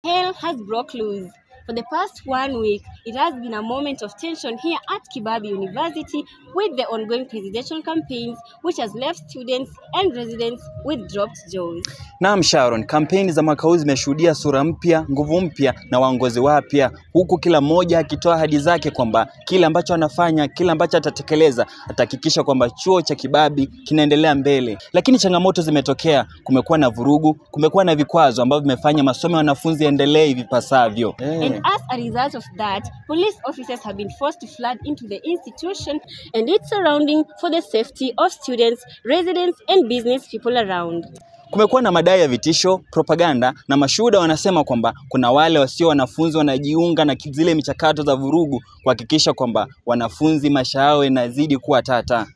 hell has broke loose. For the past 1 week, it has been a moment of tension here at Kibabi University with the ongoing presidential campaigns, which has left students and residents with dropped jaws. Naam Sharon, kampeni za mwaka huu zimeshuhudia sura mpya, nguvu mpya na waongozi wapya, huku kila mmoja akitoa ahadi zake kwamba kila ambacho anafanya, kila ambacho atatekeleza, atahakikisha kwamba chuo cha Kibabi kinaendelea mbele. Lakini changamoto zimetokea, kumekuwa na vurugu, kumekuwa na vikwazo ambavyo vimefanya masomo ya wanafunzi yaendelee vipasavyo. And as a result of that, police officers have been forced to flood into the institution and its surrounding for the safety of students, residents and business people around. Kumekuwa na madai ya vitisho, propaganda na mashuhuda wanasema kwamba kuna wale wasio wanafunzi wanajiunga na zile michakato za vurugu kuhakikisha kwamba wanafunzi maisha yao yanazidi kuwa tata.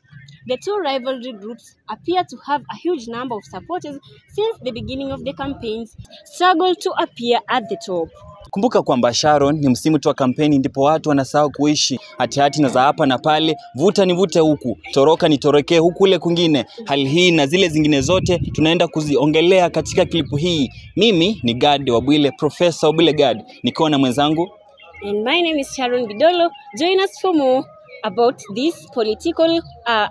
The two rivalry groups appear to have a huge number of supporters since the beginning of the campaigns, struggle to appear at the top. Kumbuka kwamba Sharon, ni msimu tu wa kampeni ndipo watu wanasahau kuishi hatihati na za hapa na pale, vuta ni vute huku, toroka ni torokee huku ule kwingine. Hali hii na zile zingine zote tunaenda kuziongelea katika klipu hii. Mimi ni Gad Wabwile, Professor Wabwile Gad, nikiwa na mwenzangu. And my name is Sharon Bidolo. Join us for more about these political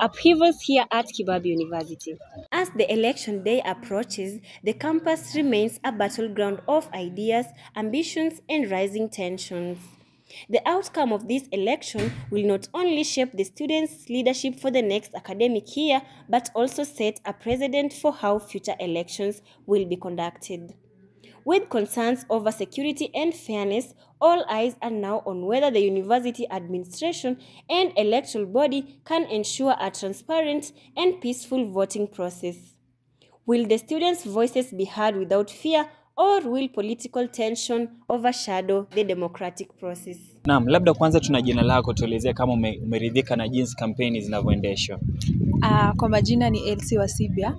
upheavals here at Kibabi University. As the election day approaches, the campus remains a battleground of ideas, ambitions, and rising tensions. The outcome of this election will not only shape the students' leadership for the next academic year, but also set a precedent for how future elections will be conducted. With concerns over security and fairness, all eyes are now on whether the university administration and electoral body can ensure a transparent and peaceful voting process. Will the students' voices be heard without fear, or will political tension overshadow the democratic process? Naam, labda kwanza tuna jina lako, tuelezea kama umeridhika na jinsi kampeni zinavyoendeshwa. Kwa majina ni Elsie Wasibia.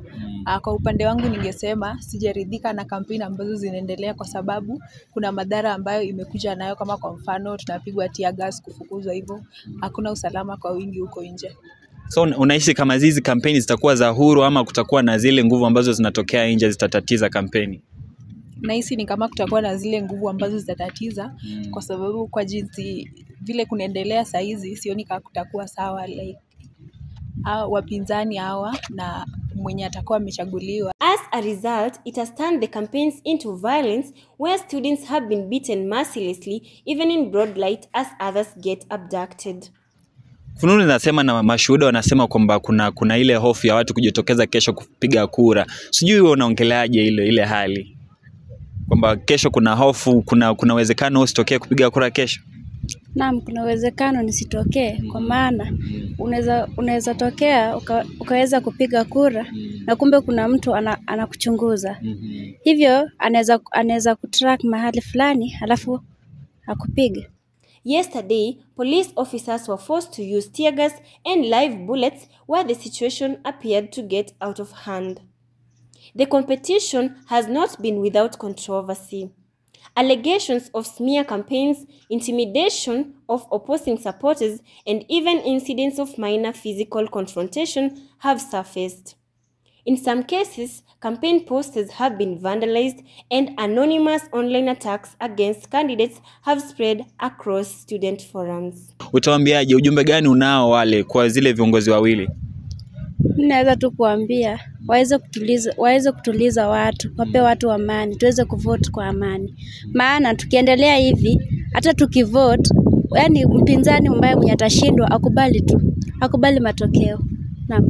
Kwa upande wangu ningesema sijaridhika na kampeni ambazo zinaendelea kwa sababu kuna madhara ambayo imekuja nayo, kama kwa mfano tunapigwa tear gas, kufukuzwa, hivyo hakuna usalama kwa wingi huko nje. So unahisi kama hizi kampeni zitakuwa za huru ama kutakuwa na zile nguvu ambazo zinatokea nje zitatatiza kampeni? Nahisi ni kama kutakuwa na zile nguvu ambazo zitatatiza kwa sababu kwa jinsi vile kunaendelea saa hizi sioni kama kutakuwa sawa, like wapinzani hawa na mwenye atakuwa amechaguliwa. As a result, it has turned the campaigns into violence where students have been beaten mercilessly even in broad light as others get abducted. Fununu zinasema na mashuhuda wanasema kwamba kuna ile hofu ya watu kujitokeza kesho kupiga kura. Sijui wewe unaongeleaje ile hali? Kwamba kesho kuna hofu, kuna uwezekano usitokee kupiga kura kesho? Naam, kuna uwezekano nisitokee kwa maana unaweza tokea ukaweza kupiga kura na kumbe kuna mtu anakuchunguza. Hivyo anaweza kutrack mahali fulani alafu akupiga. Yesterday, police officers were forced to use tear gas and live bullets where the situation appeared to get out of hand. The competition has not been without controversy. Allegations of smear campaigns, intimidation of opposing supporters, and even incidents of minor physical confrontation have surfaced. In some cases, campaign posters have been vandalized and anonymous online attacks against candidates have spread across student forums. Utawaambiaje, ujumbe gani unao wale kwa zile viongozi wawili? Naweza tu kuambia waweze kutuliza watu, wape watu amani, tuweze kuvote kwa amani. Maana tukiendelea hivi, hata tukivote, yani mpinzani mbaya mwenye atashindwa akubali matokeo. Naam.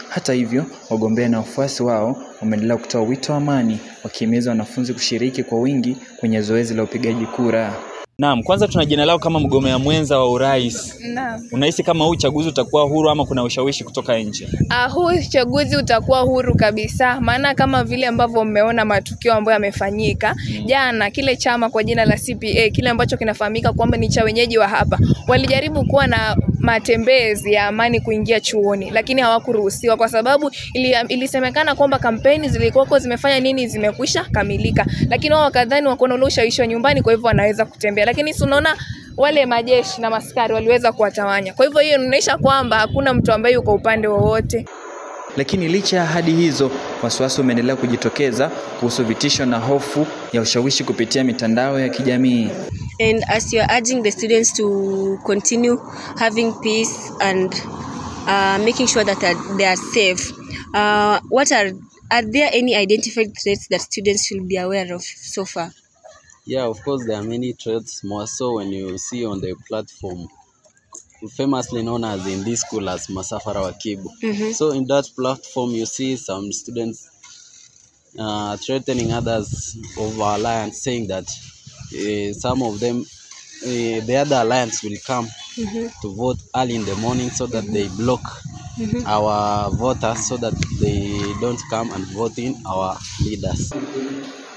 Hata hivyo, wagombea na wafuasi wao wameendelea kutoa wito wa amani, wakihimiza wanafunzi kushiriki kwa wingi kwenye zoezi la upigaji kura. Naam, kwanza tuna jina lao kama mgombea mwenza wa urais. Naam. Unahisi kama huu uchaguzi utakuwa huru ama kuna ushawishi kutoka nje? Huu uchaguzi utakuwa huru kabisa, maana kama vile ambavyo mmeona matukio ambayo yamefanyika jana, kile chama kwa jina la CPA, kile ambacho kinafahamika kwamba ni cha wenyeji wa hapa, walijaribu kuwa na matembezi ya amani kuingia chuoni, lakini hawakuruhusiwa kwa sababu ilisemekana kwamba kampeni zilikuwa zimefanya nini, zimekwisha kamilika, lakini wao wakadhani wako na ushawishi wa nyumbani, kwa hivyo wanaweza kutembea. Lakini unaona wale majeshi na maskari waliweza kuwatawanya. Kwa hivyo hiyo inaonyesha kwamba hakuna mtu ambaye yuko upande wowote. Lakini licha ya ahadi hizo, wasiwasi umeendelea kujitokeza kuhusu vitisho na hofu ya ushawishi kupitia mitandao ya kijamii. And as you are urging the students to continue having peace and making sure that they are safe, are there any identified threats that students should be aware of so far? Yeah, of course there are many threats, more so when you see on the platform, famously known as in this school as Masafara Wakibu. So in that platform you see some students threatening others of our alliance, saying that some of them, the other alliance will come to vote early in the morning so that they block our voters so that they don't come and vote in our leaders.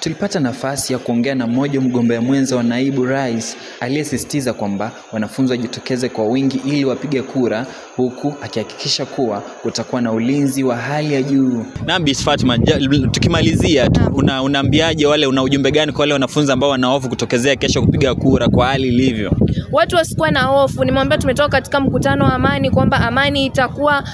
Tulipata nafasi ya kuongea na mmoja mgombea mwenza wa naibu rais aliyesisitiza kwamba wanafunzi wajitokeze kwa wingi ili wapige kura, huku akihakikisha kuwa utakuwa na ulinzi wa hali ya juu. Na Bi Fatma, tukimalizia unaambiaje wale, una ujumbe gani kwa wale wanafunzi ambao wana hofu kutokezea kesho kupiga kura kwa hali ilivyo? Watu wasikuwa na hofu. Nimwambia tumetoka katika mkutano wa amani kwamba amani itakuwa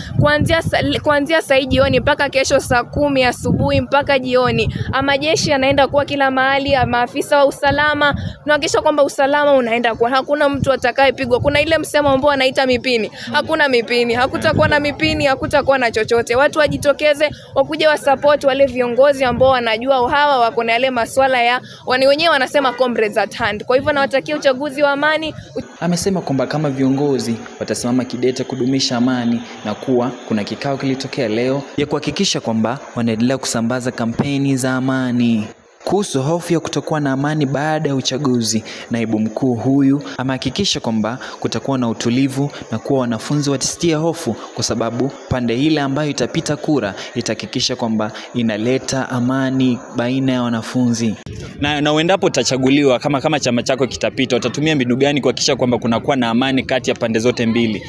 kuanzia saa jioni mpaka kesho saa 10 asubuhi mpaka jioni. Majeshi yanaenda kuwa kila mahali, maafisa wa usalama, tunahakikisha kwamba usalama unaenda kwa, hakuna mtu atakayepigwa. Kuna ile msemo ambao anaita mipini. Hakuna mipini, hakutakuwa na mipini, hakutakuwa na chochote. Watu wajitokeze, wakuje wa support wale viongozi ambao wanajua hawa wako na yale masuala ya wenyewe wanasema comrades at hand. Kwa hivyo nawatakia uchaguzi wa amani. Amesema kwamba kama viongozi watasimama kidete kudumisha amani, na kuwa kuna kikao kilitokea leo ya kuhakikisha kwamba wanaendelea kusambaza kampeni za amani. Kuhusu hofu ya kutokuwa na amani baada ya uchaguzi, naibu mkuu huyu amehakikisha kwamba kutakuwa na utulivu na kuwa wanafunzi watisitie hofu, kwa sababu pande ile ambayo itapita kura itahakikisha kwamba inaleta amani baina ya wanafunzi. Na uendapo utachaguliwa, kama chama chako kitapita, utatumia mbinu gani kuhakikisha kwamba kunakuwa na amani kati ya pande zote mbili?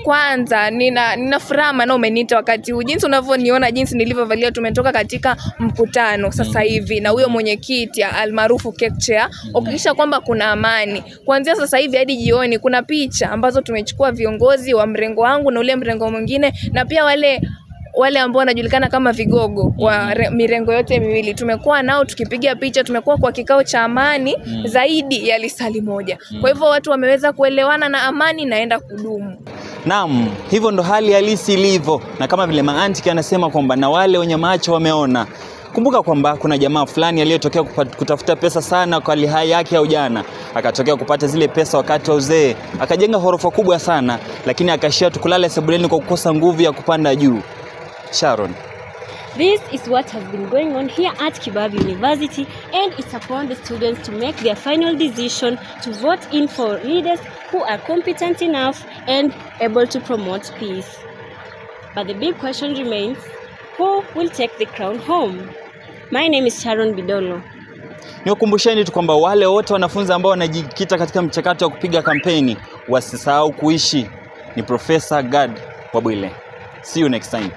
Kwanza nina furaha maana umeniita wakati huu. Jinsi unavyoniona, jinsi nilivyovalia, tumetoka katika mkutano sasa hivi na huyo mwenyekiti almaarufu cake chair, ukikisha kwamba kuna amani. Kuanzia sasa hivi hadi jioni kuna picha ambazo tumechukua viongozi wa mrengo wangu na ule mrengo mwingine, na pia wale ambao wanajulikana kama vigogo wa mirengo yote miwili. Tumekuwa nao tukipiga picha, tumekuwa kwa kikao cha amani zaidi ya lisali moja. Kwa hivyo watu wameweza kuelewana na amani naenda kudumu. Naam, hivyo ndo hali halisi ilivyo, na kama vile maantiki anasema kwamba na wale wenye macho wameona. Kumbuka kwamba kuna jamaa fulani aliyetokea kutafuta pesa sana kwa hali hai yake ya ujana, akatokea kupata zile pesa wakati wa uzee, akajenga ghorofa kubwa sana, lakini akashia tukulala sebuleni kwa kukosa nguvu ya kupanda juu. Sharon. This is what has been going on here at Kibabii University, and it's upon the students to make their final decision to vote in for leaders who are competent enough and able to promote peace. But the big question remains, who will take the crown home? My name is Sharon Bidolo. Niwakumbusheni tu kwamba wale wote wanafunzi ambao wanajikita katika mchakato wa kupiga kampeni wasisahau kuishi. Ni Professor Gad Wabwile. See you next time.